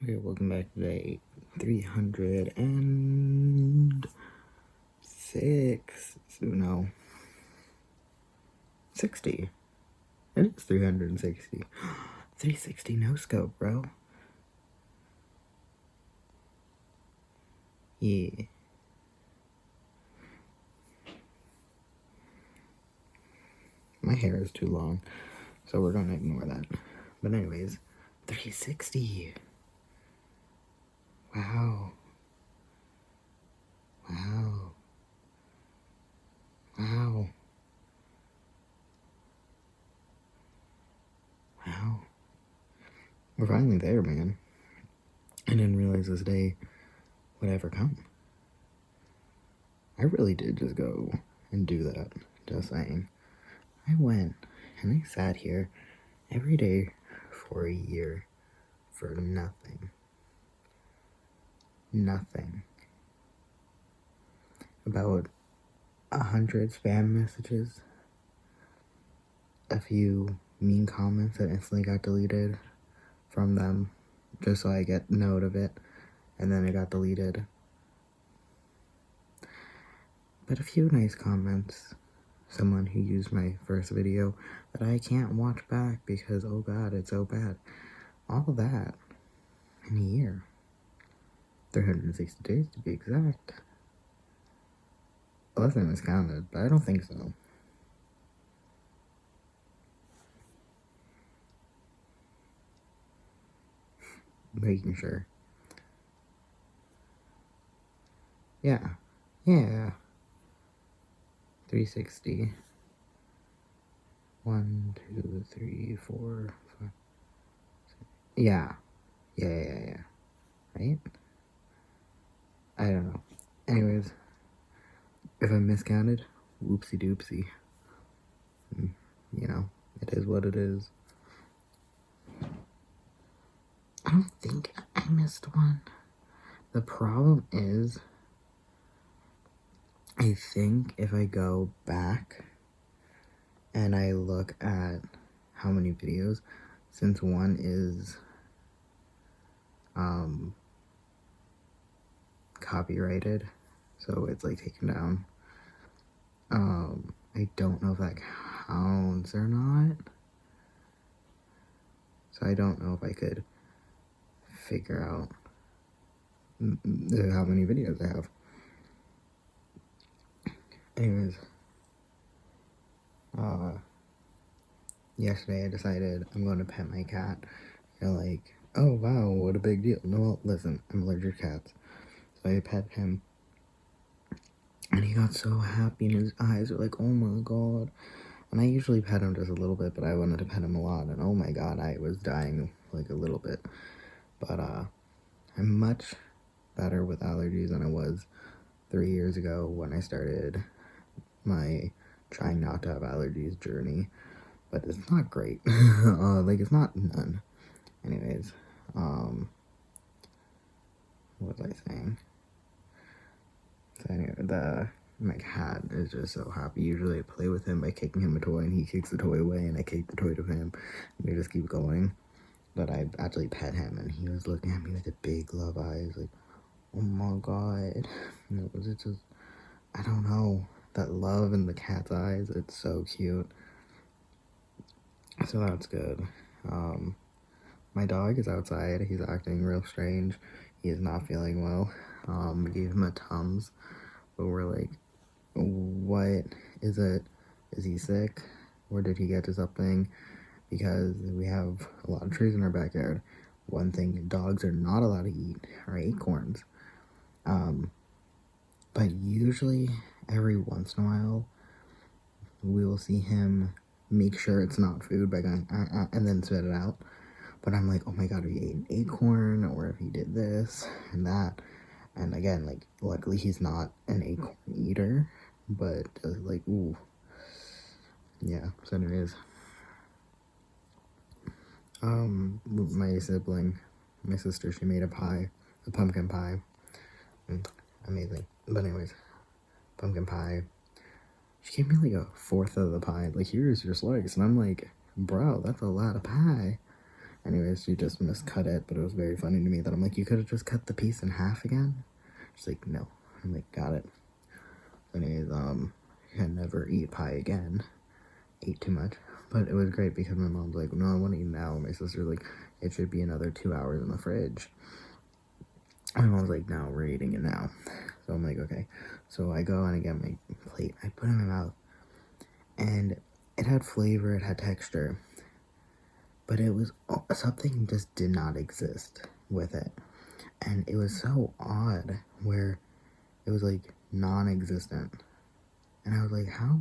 Okay, welcome back to day 306. No, 60. It is 360. 360 no scope, bro. Yeah. My hair is too long, so we're gonna ignore that. But anyways, 360. Wow. Wow. Wow. Wow. We're finally there, man. I didn't realize this day would ever come. I really did just go and do that. Just saying. I went and I sat here every day for a year for nothing. Nothing. About 100 spam messages, a few mean comments that instantly got deleted from them just so I get note of it, and then it got deleted. But a few nice comments. Someone who used my first video that I can't watch back because, oh god, it's so bad. All of that in a year. 360 days to be exact. Unless I miscounted, but I don't think so. Making sure. Yeah. 360. 1, 2, 3, 4, 5. Yeah. Right? I don't know. Anyways, if I miscounted, whoopsie doopsie. You know, it is what it is. I don't think I missed one. The problem is, I think if I go back and I look at how many videos, since one is copyrighted, so it's like taken down, I don't know if that counts or not. So I don't know if I could figure out how many videos I have. Anyways, yesterday I decided I'm going to pet my cat. You're like, oh wow, what a big deal. No, well, listen, I'm allergic to cats. So I pet him, and he got so happy, and his eyes were like, oh my god. And I usually pet him just a little bit, but I wanted to pet him a lot, and oh my god, I was dying like a little bit. But I'm much better with allergies than I was 3 years ago when I started my trying not to have allergies journey. But it's not great. Like, it's not none. Anyways, what was I saying? So anyway, my cat is just so happy. Usually I play with him by kicking him a toy, and he kicks the toy away, and I kick the toy to him, and we just keep going. But I actually pet him, and he was looking at me with the big love eyes, like, oh my god. And it was just, I don't know, that love in the cat's eyes, it's so cute. So that's good. My dog is outside. He's acting real strange. He is not feeling well. We gave him a Tums, but we're like, what is it? Is he sick? Or did he get to something? Because we have a lot of trees in our backyard. One thing dogs are not allowed to eat are acorns. But usually, every once in a while, we will see him make sure it's not food by going, and then spit it out. But I'm like, oh my god, if he ate an acorn, or if he did this and that. And again, like, luckily he's not an acorn eater, but like, ooh. Yeah, so anyways. My sibling, my sister, she made a pie, a pumpkin pie. Amazing. But anyways, pumpkin pie. She gave me like a fourth of the pie. Like, here's your slice. And I'm like, bro, that's a lot of pie. Anyways, she just miscut it, but it was very funny to me that I'm like, you could have just cut the piece in half again? She's like, no. I'm like, got it. Anyways, can never eat pie again. Ate too much. But it was great because my mom's like, no, I want to eat now. My sister's like, it should be another 2 hours in the fridge. My mom's like, no, we're eating it now. So I'm like, okay. So I go and I get my plate. I put it in my mouth. And it had flavor, it had texture. But it was, something just did not exist with it. And it was so odd where it was like non-existent. And I was like, how?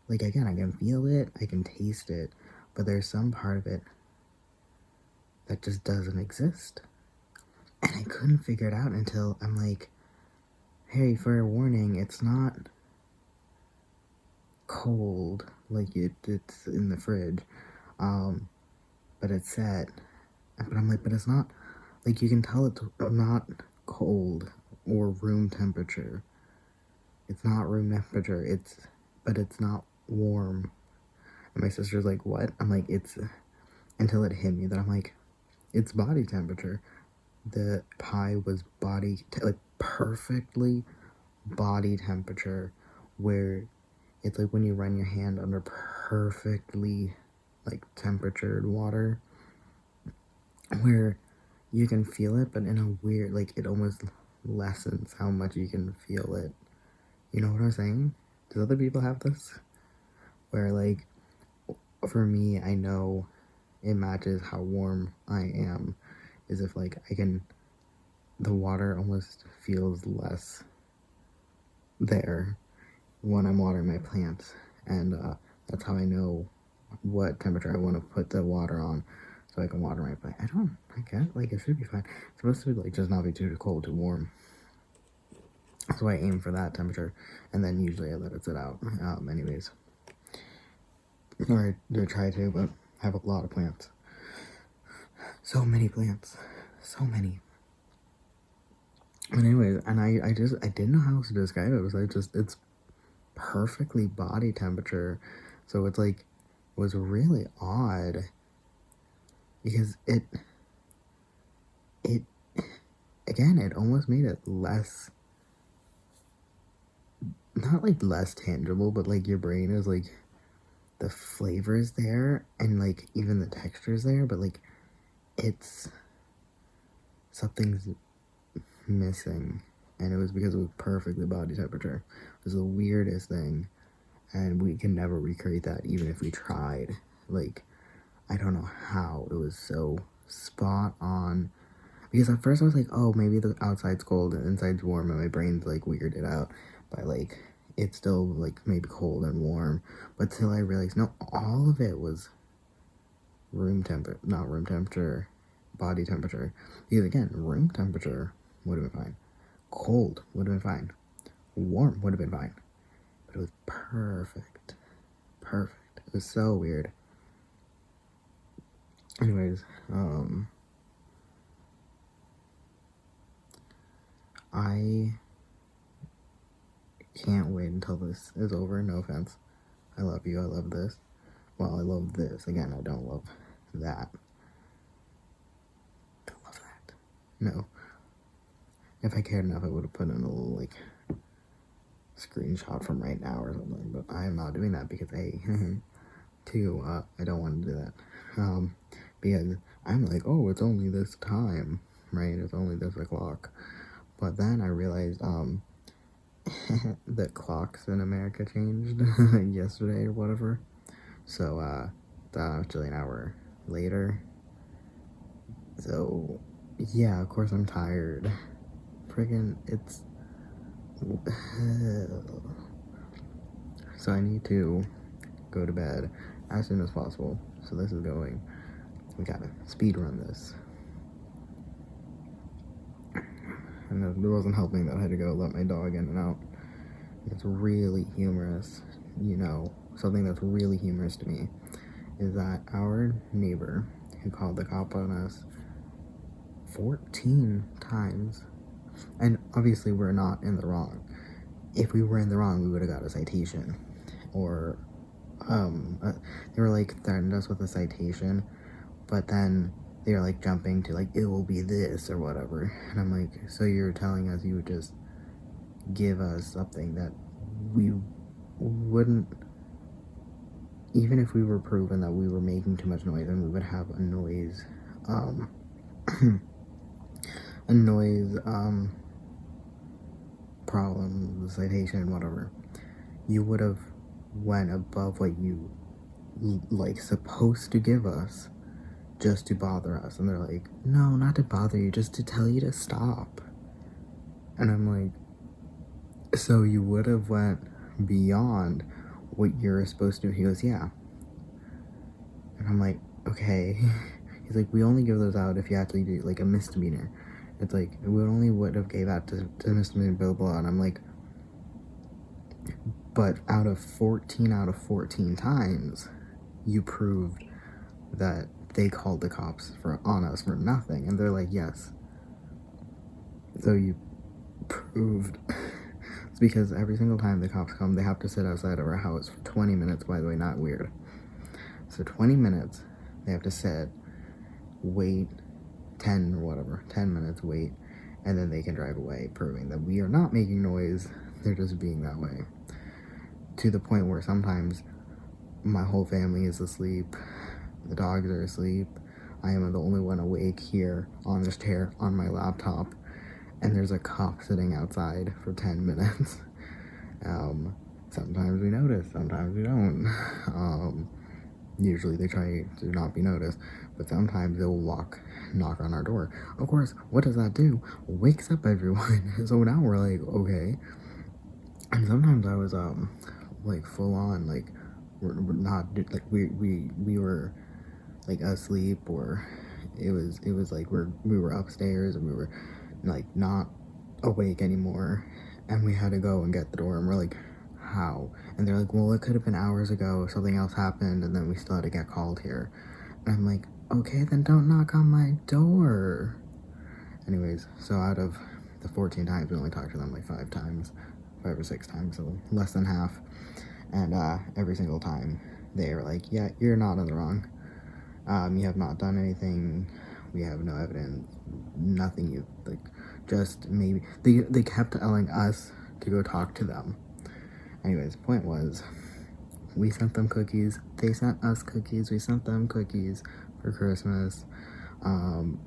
Like, again, I can feel it, I can taste it, but there's some part of it that just doesn't exist. And I couldn't figure it out until I'm like, hey, fair warning, it's not cold, like it's in the fridge, but it's set. But I'm like, but it's not, like, you can tell it's not cold or room temperature. It's not room temperature, but it's not warm. And my sister's like, what? I'm like, it's, until it hit me that I'm like, it's body temperature. The pie was like perfectly body temperature, where it's like when you run your hand under perfectly like temperatured water, where you can feel it, but in a weird, like, it almost lessens how much you can feel it. You know what I'm saying? Does other people have this? Where, like, for me, I know it matches how warm I am, is if, like, the water almost feels less there when I'm watering my plants, and that's how I know what temperature I want to put the water on, so I can water my plant. I guess, like, it should be fine. It's supposed to be, like, just not be too cold, too warm. So I aim for that temperature, and then usually I let it sit out. Anyways. Or I try to, but I have a lot of plants. So many plants. So many. But anyways, and I didn't know how else to describe it. It was like, it's perfectly body temperature. So it's like, it was really odd. Because it again, it almost made it less, not like less tangible, but like your brain is like, the flavor is there, and like even the texture is there, but like something's missing, and it was because it was perfectly body temperature. It was the weirdest thing, and we can never recreate that even if we tried. Like, I don't know how it was so spot on. Because at first I was like, oh, maybe the outside's cold and inside's warm, and my brain's like weirded it out by like, it's still like maybe cold and warm. But till I realized, no, all of it was not room temperature, body temperature. Because again, room temperature would have been fine. Cold would have been fine. Warm would have been fine. But it was perfect. Perfect. It was so weird. Anyways, I can't wait until this is over. No offense. I love you. I love this. Well, I love this. Again, I don't love that. Don't love that. No. If I cared enough, I would have put in a little, like, screenshot from right now or something. But I am not doing that because, A, 2, I don't want to do that. Because I'm like, oh, it's only this time, right? It's only this o'clock. But then I realized, the clocks in America changed yesterday or whatever. So, it's actually an hour later. So, yeah, of course I'm tired. Friggin', it's... So I need to go to bed as soon as possible. So this is going... We gotta speed run this. And it wasn't helping that I had to go let my dog in and out. It's really humorous, you know, something that's really humorous to me is that our neighbor who called the cop on us 14 times, and obviously we're not in the wrong. If we were in the wrong, we would have got a citation, or they were like threatened us with a citation, but then they're like jumping to like, it will be this or whatever. And I'm like, so you're telling us you would just give us something that we wouldn't, even if we were proven that we were making too much noise, and we would have a noise a noise problem, citation, whatever, you would have went above what you like supposed to give us just to bother us. And they're like, no, not to bother you, just to tell you to stop. And I'm like, so you would have went beyond what you're supposed to. He goes, yeah. And I'm like, okay. He's like, we only give those out if you actually do like a misdemeanor. It's like, we only would have gave out to misdemeanor, blah, blah. And I'm like, but out of 14 times, you proved that they called the cops on us for nothing. And they're like, yes. So you proved. It's because every single time the cops come, they have to sit outside of our house for 20 minutes, by the way, not weird. So 20 minutes, they have to sit, wait, 10 or whatever, 10 minutes, wait, and then they can drive away, proving that we are not making noise, they're just being that way. To the point where sometimes my whole family is asleep, the dogs are asleep, I am the only one awake here on this chair on my laptop, and there's a cop sitting outside for 10 minutes. Sometimes we notice, sometimes we don't. Usually they try to not be noticed, but sometimes they'll knock on our door. Of course, what does that do? Wakes up everyone. So now we're like, okay. And sometimes I was like full on, like we're not like we were like asleep, or it was like we were upstairs and we were like not awake anymore, and we had to go and get the door, and we're like, how? And they're like, well, it could have been hours ago, something else happened, and then we still had to get called here. And I'm like, okay, then don't knock on my door. Anyways, so out of the 14 times, we only talked to them like 5 or 6 times, so less than half. And every single time they were like, yeah, you're not in the wrong. You have not done anything. We have no evidence. Nothing. You like, just maybe they kept telling us to go talk to them. Anyways, point was, we sent them cookies. They sent us cookies. We sent them cookies for Christmas. Some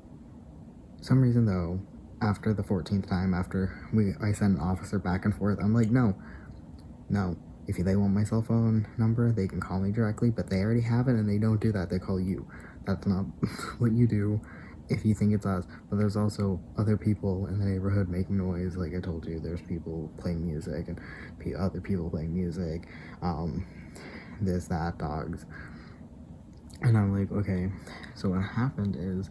reason though, after the 14th time, after I sent an officer back and forth, I'm like, no. If they want my cell phone number, they can call me directly, but they already have it, and they don't do that. They call you. That's not what you do if you think it's us. But there's also other people in the neighborhood making noise. Like I told you, there's people playing music and other people playing music. This, that, dogs. And I'm like, okay. So what happened is,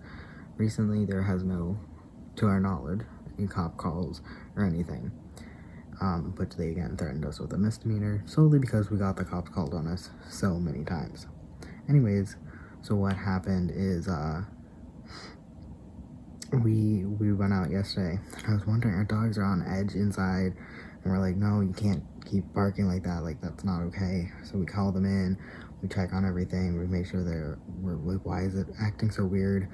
recently there has no, to our knowledge, any cop calls or anything. But they again threatened us with a misdemeanor solely because we got the cops called on us so many times. Anyways, so what happened is we went out yesterday, and I was wondering, our dogs are on edge inside, and we're like, no, you can't keep barking like that, like that's not okay. So we call them in, we check on everything, we make sure we're like, why is it acting so weird?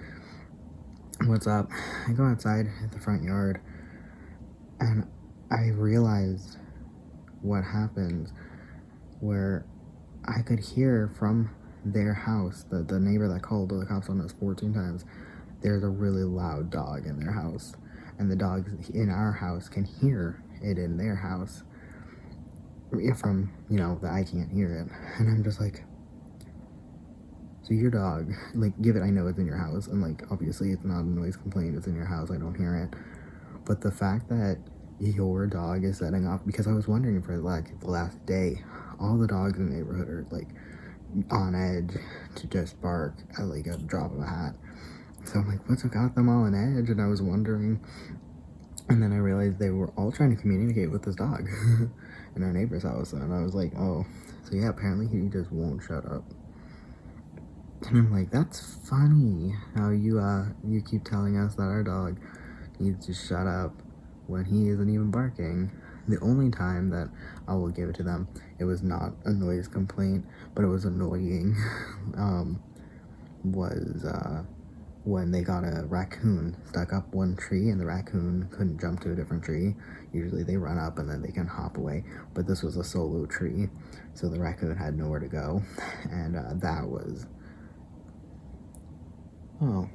What's up? I go outside at the front yard, and I realized what happened, where I could hear from their house, the neighbor that called the cops on us 14 times, there's a really loud dog in their house, and the dogs in our house can hear it in their house from, that I can't hear it. And I'm just like, so your dog, like, give it, I know it's in your house, and like, obviously it's not a noise complaint, it's in your house, I don't hear it, but the fact that your dog is setting off, because I was wondering for like the last day, all the dogs in the neighborhood are like on edge to just bark at like a drop of a hat. So I'm like, what's got them all on edge? And I was wondering, and then I realized they were all trying to communicate with this dog in our neighbor's house. And I was like, oh, so yeah, apparently he just won't shut up. And I'm like, that's funny how you keep telling us that our dog needs to shut up when he isn't even barking. The only time that I will give it to them, it was not a noise complaint, but it was annoying, was when they got a raccoon stuck up one tree and the raccoon couldn't jump to a different tree. Usually they run up and then they can hop away, but this was a solo tree, so the raccoon had nowhere to go, and that was, oh,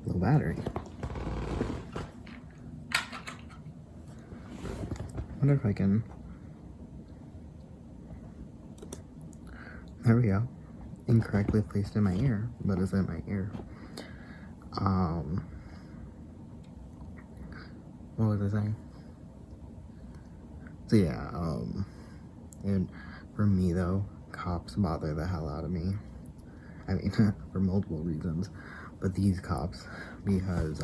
low battery. I wonder if I can, there we go, incorrectly placed in my ear, but it's in my ear. What was I saying? So yeah, and for me though, cops bother the hell out of me. I mean, for multiple reasons, but these cops, because,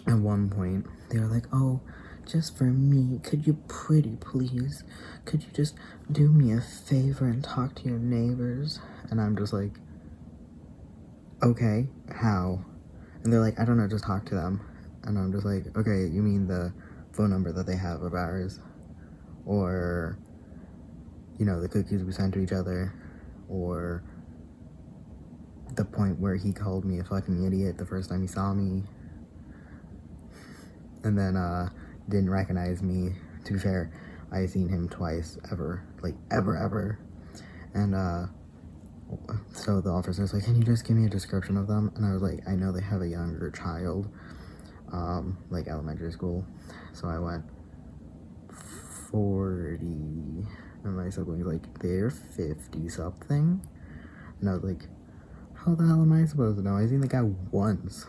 at one point, they were like, oh, just for me, could you pretty please, could you just do me a favor and talk to your neighbors? And I'm just like, okay, how? And they're like, I don't know, just talk to them. And I'm just like, okay, you mean the phone number that they have of ours? Or, you know, the cookies we sent to each other? Or the point where he called me a fucking idiot the first time he saw me? And then, didn't recognize me. To be fair, I seen him twice, ever. Like, ever. And, so the officer's like, can you just give me a description of them? And I was like, I know they have a younger child, like elementary school. So I went 40, and my sibling's like, they're 50 something. And I was like, how the hell am I supposed to know? I seen the guy once,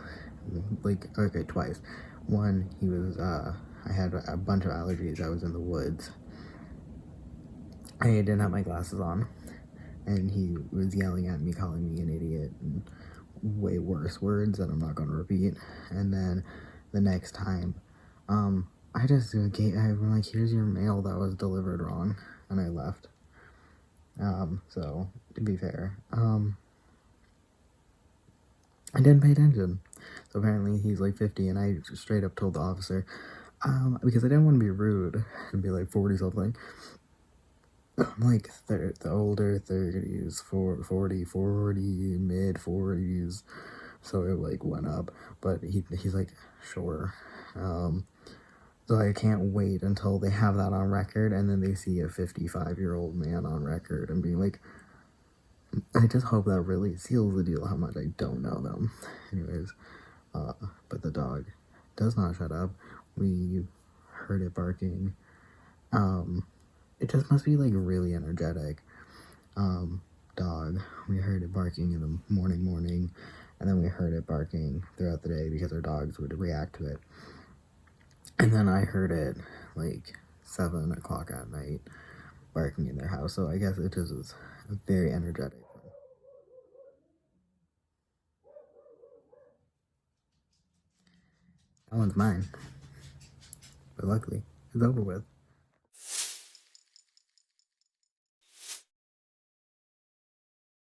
like, okay, twice. One, he was, I had a bunch of allergies. I was in the woods. I didn't have my glasses on, and he was yelling at me, calling me an idiot, and way worse words that I'm not going to repeat. And then the next time, I just I'm like, here's your mail that was delivered wrong, and I left. So, to be fair, I didn't pay attention. So apparently he's like 50, and I straight up told the officer, because I didn't want to be rude and be like 40 something. I'm like the older 30s, 40, mid 40s. So it like went up, but he's like, sure. So I can't wait until they have that on record, and then they see a 55-year-old man on record and being like, I just hope that really seals the deal how much I don't know them. Anyways, but the dog does not shut up. We heard it barking. It just must be like really energetic. Dog. We heard it barking in the morning, and then we heard it barking throughout the day because our dogs would react to it. And then I heard it like 7 o'clock at night barking in their house, so I guess it just was very energetic. That one's mine, but luckily it's over with.